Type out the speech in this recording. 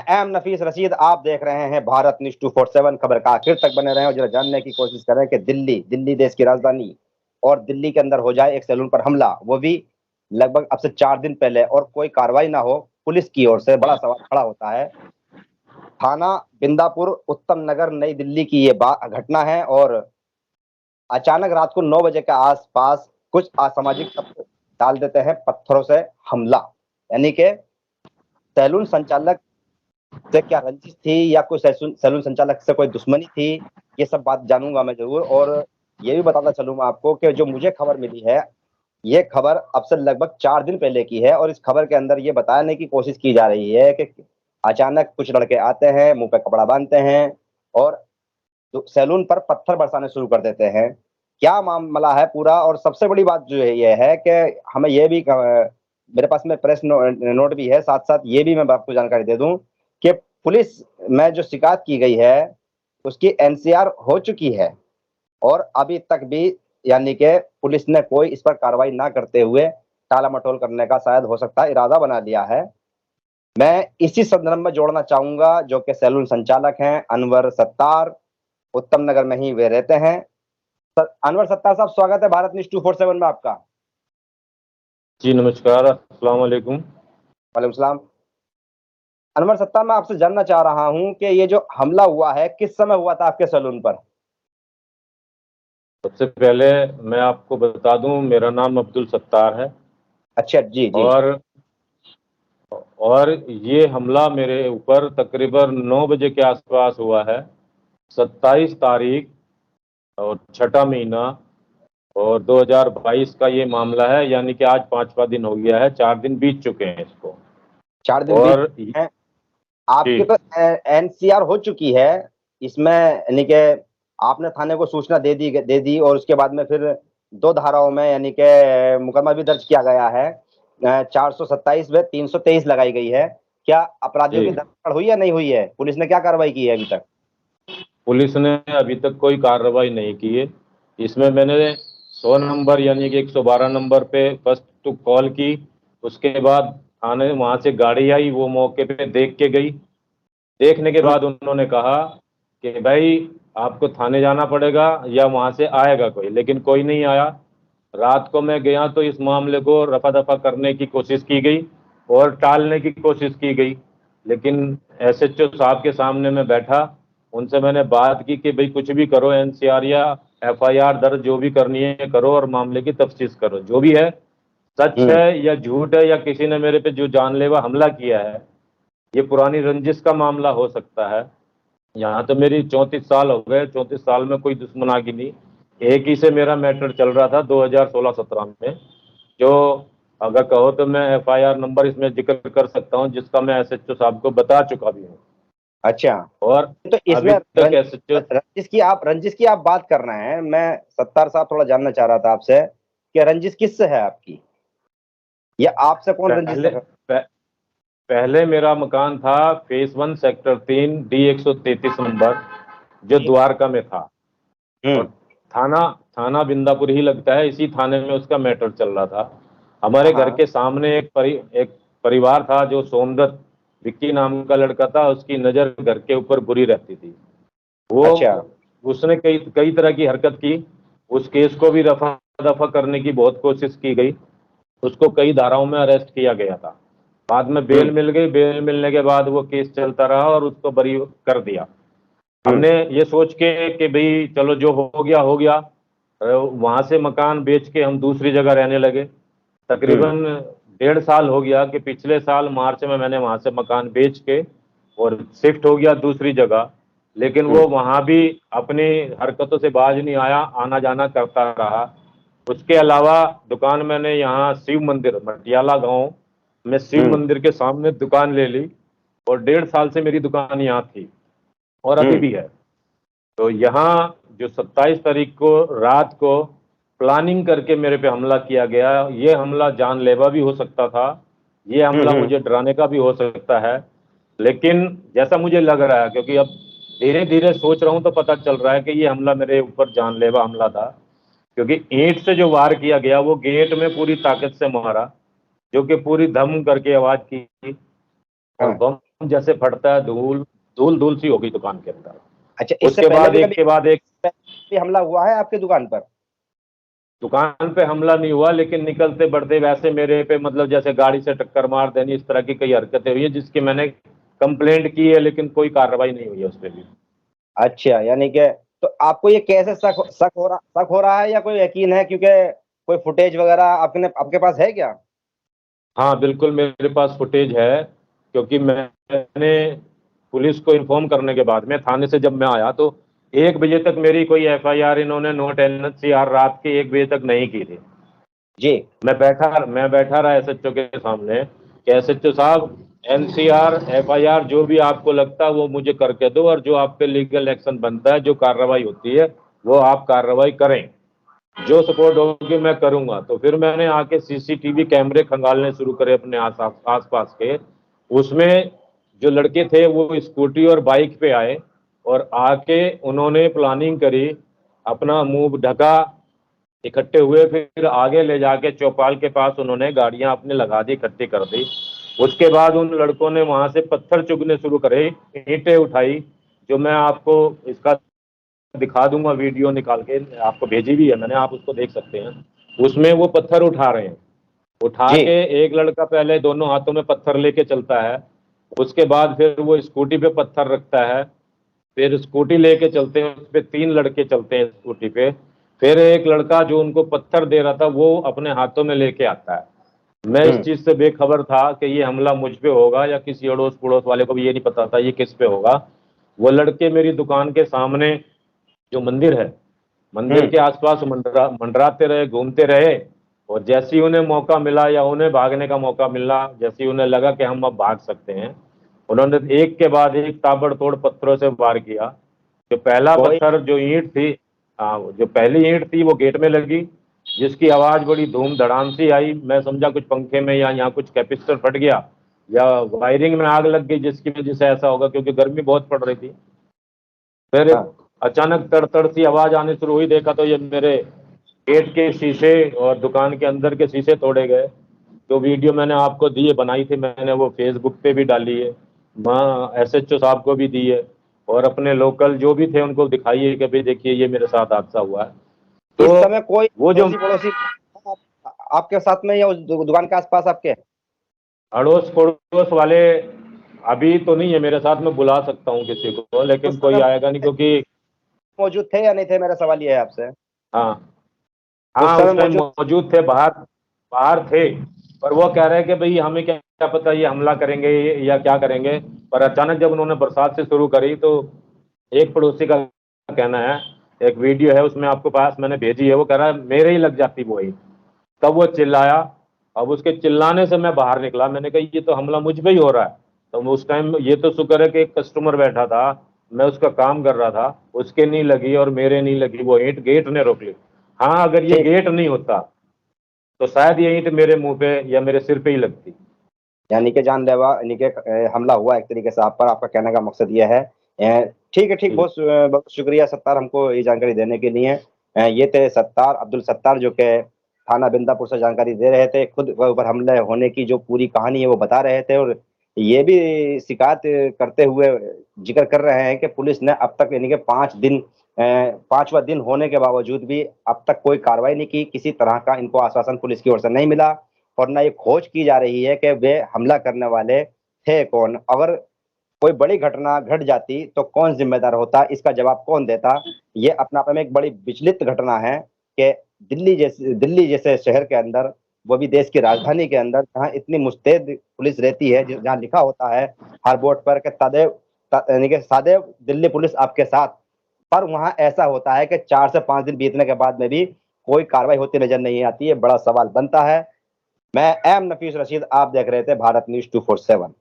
M नफीस रशीद, आप देख रहे हैं भारत न्यूज 247 खबर का आखिर तक बने रहे और जरा जानने की कोशिश करें कि दिल्ली देश की राजधानी और दिल्ली के अंदर हो जाए एक सैलून पर हमला, वो भी लगभग अब से 4 दिन पहले, और कोई कार्रवाई ना हो पुलिस की ओर से। बड़ा सवाल खड़ा होता है। थाना बिंदापुर, उत्तम नगर, नई दिल्ली की ये घटना है और अचानक रात को 9 बजे के आसपास कुछ असामाजिक तत्व डाल देते हैं पत्थरों से हमला। यानी कि सैलून संचालक से क्या रंजिश थी या कोई सैलून संचालक से कोई दुश्मनी थी, ये सब बात जानूंगा मैं जरूर। और ये भी बताता चलूंगा आपको कि जो मुझे खबर मिली है, ये खबर अब से लगभग 4 दिन पहले की है और इस खबर के अंदर ये बताने की कोशिश की जा रही है कि अचानक कुछ लड़के आते हैं, मुंह पे कपड़ा बांधते हैं और सैलून पर पत्थर बरसाने शुरू कर देते हैं। क्या मामला है पूरा? और सबसे बड़ी बात जो है ये है कि हमें ये भी मेरे पास में प्रेस नोट भी है, साथ साथ ये भी मैं आपको जानकारी दे दूं कि पुलिस में जो शिकायत की गई है उसकी एनसीआर हो चुकी है और अभी तक भी यानी कि पुलिस ने कोई इस पर कार्रवाई ना करते हुए टाला मटोल करने का शायद हो सकता है इरादा बना लिया है। मैं इसी संदर्भ में जोड़ना चाहूंगा जो कि सैलून संचालक हैं अनवर सत्तार, उत्तम नगर में ही वे रहते हैं। अनवर सत्तार साहब, स्वागत है भारत न्यूज 247 में आपका। जी नमस्कार, अस्सलाम वालेकुम। वालेकुम सलाम। अनवर सत्तार, मैं आपसे जानना चाह रहा हूं कि ये जो हमला हुआ है किस समय हुआ था आपके सैलून पर? सबसे पहले मैं आपको बता दूं, मेरा नाम अब्दुल सत्तार है। अच्छा, जी जी। और ये हमला मेरे ऊपर तकरीबन 9 बजे के आसपास हुआ है। 27 तारीख और 6ठा महीना और 2022 का ये मामला है। यानी कि आज 5वां दिन हो गया है, 4 दिन बीत चुके हैं इसको। 4 दिन बीत और हैं। आपकी जी तो एनसीआर हो चुकी है इसमें, यानी कि आपने थाने को सूचना दे दी और उसके बाद में फिर 2 धाराओं में यानी कि मुकदमा भी दर्ज किया गया है। 427 में 323 लगाई गई है। क्या अपराधियों जी की धरपकड़ हुई या नहीं हुई है? पुलिस ने क्या कार्रवाई की है अभी तक? पुलिस ने अभी तक कोई कार्रवाई नहीं की है। इसमें मैंने 100 नंबर यानी कि 112 नंबर पे फर्स्ट टू कॉल की। उसके बाद थाने वहाँ से गाड़ी आई, वो मौके पे देख के गई। देखने के बाद उन्होंने कहा कि भाई आपको थाने जाना पड़ेगा या वहाँ से आएगा कोई, लेकिन कोई नहीं आया। रात को मैं गया तो इस मामले को रफा दफा करने की कोशिश की गई और टालने की कोशिश की गई। लेकिन एसएचओ साहब के सामने मैं बैठा, उनसे मैंने बात की कि भाई कुछ भी करो, एनसीआर या एफआईआर दर्ज जो भी करनी है करो और मामले की तफ्तीश करो। जो भी है, सच हम्म। है या झूठ है या किसी ने मेरे पे जो जानलेवा हमला किया है, ये पुरानी रंजिश का मामला हो सकता है। यहाँ तो मेरी 34 साल हो गए, 34 साल में कोई दुश्मनागी नहीं। एक ही से मेरा मैटर चल रहा था 2016-17 में, जो अगर कहो तो मैं एफआईआर नंबर इसमें जिक्र कर सकता हूँ, जिसका मैं एसएचओ साहब को बता चुका भी हूँ। अच्छा, और तो इसमें अभी तक एसएचओ रंजिश की आप बात कर रहे हैं। मैं सत्तार साहब थोड़ा जानना चाह रहा था आपसे कि रंजिश किससे है आपकी, या आपसे कौन रंजिश पहले है? पहले मेरा मकान था फेज 1 सेक्टर 3 D 133 नंबर, जो जी। द्वारका में था। और हम्म। थाना थाना बिंदापुर ही लगता है, इसी थाने में उसका मैटर चल रहा था। हमारे घर हाँ। के सामने एक परिवार था जो सोमदत्त विक्की नाम का लड़का था, उसकी नज़र घर के ऊपर बुरी रहती थी। वो अच्छा। उसने कई कई तरह की हरकत की। उस केस को भी रफा दफा करने की बहुत कोशिश की गई। उसको कई धाराओं में अरेस्ट किया गया था। बाद में बेल हम्म। मिल गई। बेल मिलने के बाद वो केस चलता रहा और उसको बरी कर दिया। हम्म। हमने ये सोच के कि भाई चलो जो हो गया हो गया, वहां से मकान बेच के हम दूसरी जगह रहने लगे। हम्म। तकरीबन 1.5 साल हो गया कि पिछले साल मार्च में मैंने वहां से मकान बेच के और शिफ्ट हो गया दूसरी जगह। लेकिन हम्म। वो वहां भी अपनी हरकतों से बाज नहीं आया, आना जाना करता रहा। उसके अलावा दुकान मैंने यहाँ शिव मंदिर मटियाला गांव में शिव हम्म। मंदिर के सामने दुकान ले ली और 1.5 साल से मेरी दुकान यहाँ थी और अभी हम्म। भी है। तो यहाँ जो 27 तारीख को रात को प्लानिंग करके मेरे पे हमला किया गया, ये हमला जानलेवा भी हो सकता था, ये हमला हम्म। मुझे डराने का भी हो सकता है। लेकिन जैसा मुझे लग रहा है, क्योंकि अब धीरे धीरे सोच रहा हूँ तो पता चल रहा है कि ये हमला मेरे ऊपर जानलेवा हमला था। क्योंकि ईंट से जो वार किया गया वो गेट में पूरी ताकत से मारा, जो कि पूरी धम करके आवाज की। और हाँ। बम जैसे फटता है, धूल धूल धूल सी हो गई दुकान के अंदर। अच्छा, इससे उसके पहले बाद भी एक के बाद एक कभी हमला हुआ है आपकी दुकान पर? दुकान पे हमला नहीं हुआ, लेकिन निकलते बढ़ते वैसे मेरे पे मतलब जैसे गाड़ी से टक्कर मार देनी, इस तरह की कई हरकतें हुई है जिसकी मैंने कंप्लेंट की है, लेकिन कोई कार्रवाई नहीं हुई है उस पर भी। अच्छा, यानी कि तो आपको ये कैसे शक हो रहा है या कोई यकीन है, क्योंकि कोई फुटेज वगैरह आपके पास है क्या? हाँ बिल्कुल, मेरे पास फुटेज है, क्योंकि मैंने पुलिस को इन्फॉर्म करने के बाद में थाने से जब मैं आया तो 1 बजे तक मेरी कोई एफआईआर इन्होंने नोट एनसीआर रात के 1 बजे तक नहीं की थी। जी। मैं बैठा रहा एसएचओ के सामने कि एसएचओ साहब, एनसीआर एफआईआर जो भी आपको लगता है वो मुझे करके दो, और जो आप पे लीगल एक्शन बनता है, जो कार्रवाई होती है वो आप कार्रवाई करें, जो सपोर्ट होगी मैं करूंगा। तो फिर मैंने आके सीसीटीवी कैमरे खंगालने शुरू करे अपने आस पास के। उसमें जो लड़के थे वो स्कूटी और बाइक पे आए, और आके उन्होंने प्लानिंग करी, अपना मुंह ढका, इकट्ठे हुए, फिर आगे ले जाके चौपाल के पास उन्होंने गाड़ियां अपने लगा दी, इकट्ठी कर दी। उसके बाद उन लड़कों ने वहां से पत्थर चुगने शुरू करे, ईंटें उठाई, जो मैं आपको इसका दिखा दूंगा, वीडियो निकाल के आपको भेजी भी है मैंने, आप उसको देख सकते हैं। उसमें वो पत्थर उठा रहे हैं, उठा जी। के एक लड़का पहले दोनों हाथों में पत्थर लेके चलता है, उसके बाद फिर वो स्कूटी पे पत्थर रखता है, फिर स्कूटी लेके चलते हैं, उस पे 3 लड़के चलते हैं स्कूटी पे, फिर एक लड़का जो उनको पत्थर दे रहा था वो अपने हाथों में लेके आता है। मैं इस चीज से बेखबर था कि ये हमला मुझ पे होगा या किसी अड़ोस पड़ोस वाले को भी ये नहीं पता था ये किस पे होगा। वो लड़के मेरी दुकान के सामने जो मंदिर है, मंदिर हम्म। के आसपास मंडराते रहे, घूमते रहे, और जैसे ही उन्हें मौका मिला या उन्हें भागने का मौका मिला, जैसे ही उन्हें लगा कि हम अब भाग सकते हैं, उन्होंने एक के बाद एक ताबड़तोड़ पत्थरों से वार किया। जो पहला कोई पत्थर, जो ईंट थी, हाँ, जो पहली ईंट थी वो गेट में लगी, जिसकी आवाज बड़ी धूम धड़ाम सी आई। मैं समझा कुछ पंखे में या यहाँ कुछ कैपेसिटर फट गया या वायरिंग में आग लग गई, जिसकी वजह से ऐसा होगा, क्योंकि गर्मी बहुत पड़ रही थी। फिर हाँ। अचानक तड़तड़ सी आवाज आनी शुरू हुई, देखा तो ये मेरे गेट के शीशे और दुकान के अंदर के शीशे तोड़े गए। जो वीडियो मैंने आपको दी है, बनाई थी मैंने, वो फेसबुक पे भी डाली है, वहाँ एसएचओ साहब को भी दी है, और अपने लोकल जो भी थे उनको दिखाई है कि भाई देखिए ये मेरे साथ हादसा हुआ है। इस तो समय कोई वो जो अड़ोसी पड़ोसी आपके साथ में या उस दुकान के आसपास आपके? अड़ोस पड़ोस वाले अभी तो नहीं है मेरे साथ, मैं बुला सकता हूँ किसी को, उस लेकिन कोई समय आएगा नहीं, क्योंकि मौजूद थे या नहीं थे, मेरा सवाल ये है आपसे। हाँ, उस हाँ समय उस टाइम मौजूद। मौजूद थे, बाहर बाहर थे। पर वो कह रहे हैं कि भाई हमें क्या क्या पता ये हमला करेंगे या क्या करेंगे। पर अचानक जब उन्होंने बरसात से शुरू करी तो एक पड़ोसी का कहना है, एक वीडियो है उसमें आपको पास मैंने भेजी है, वो कह रहा है मेरे ही लग जाती वो ही। तब वो चिल्लाया। अब उसके चिल्लाने से मैं बाहर निकला, मैंने कहा ये तो हमला मुझ पे ही हो रहा है। तो उस टाइम ये तो शुक्र है कि एक कस्टमर बैठा था, मैं उसका काम कर रहा था, उसके नहीं लगी और मेरे नहीं लगी, वो ईंट गेट ने रोक ली। हाँ, अगर ये ठीक। गेट नहीं होता तो शायद ये ईंट मेरे मुंह पे या मेरे सिर पे ही लगती। यानी कि जानलेवा, यानी कि हमला हुआ एक तरीके से आप पर, आपका कहने का मकसद ये है। ठीक है, ठीक, जी। बहुत शुक्रिया सत्तार हमको ये जानकारी देने के लिए। ये थे सत्तार, अब्दुल सत्तार, जो कि थाना बिंदापुर से जानकारी दे रहे थे, खुद ऊपर हमले होने की जो पूरी कहानी है वो बता रहे थे, और ये भी शिकायत करते हुए जिक्र कर रहे हैं कि पुलिस ने अब तक, यानी कि 5 दिन, 5वां दिन होने के बावजूद भी अब तक कोई कार्रवाई नहीं की, किसी तरह का इनको आश्वासन पुलिस की ओर से नहीं मिला, और ना ये खोज की जा रही है कि वे हमला करने वाले थे कौन। अगर कोई बड़ी घटना घट जाती तो कौन जिम्मेदार होता, इसका जवाब कौन देता। ये अपने आप में एक बड़ी विचलित घटना है कि दिल्ली जैसे शहर के अंदर, वो भी देश की राजधानी के अंदर, जहाँ इतनी मुस्तैद पुलिस रहती है, जहाँ लिखा होता है हर बोर्ड पर कि यानी कि सदैव दिल्ली पुलिस आपके साथ, पर वहाँ ऐसा होता है कि 4 से 5 दिन बीतने के बाद में भी कोई कार्रवाई होती नजर नहीं आती है। बड़ा सवाल बनता है। मैं एम नफीस रशीद, आप देख रहे थे भारत न्यूज 247।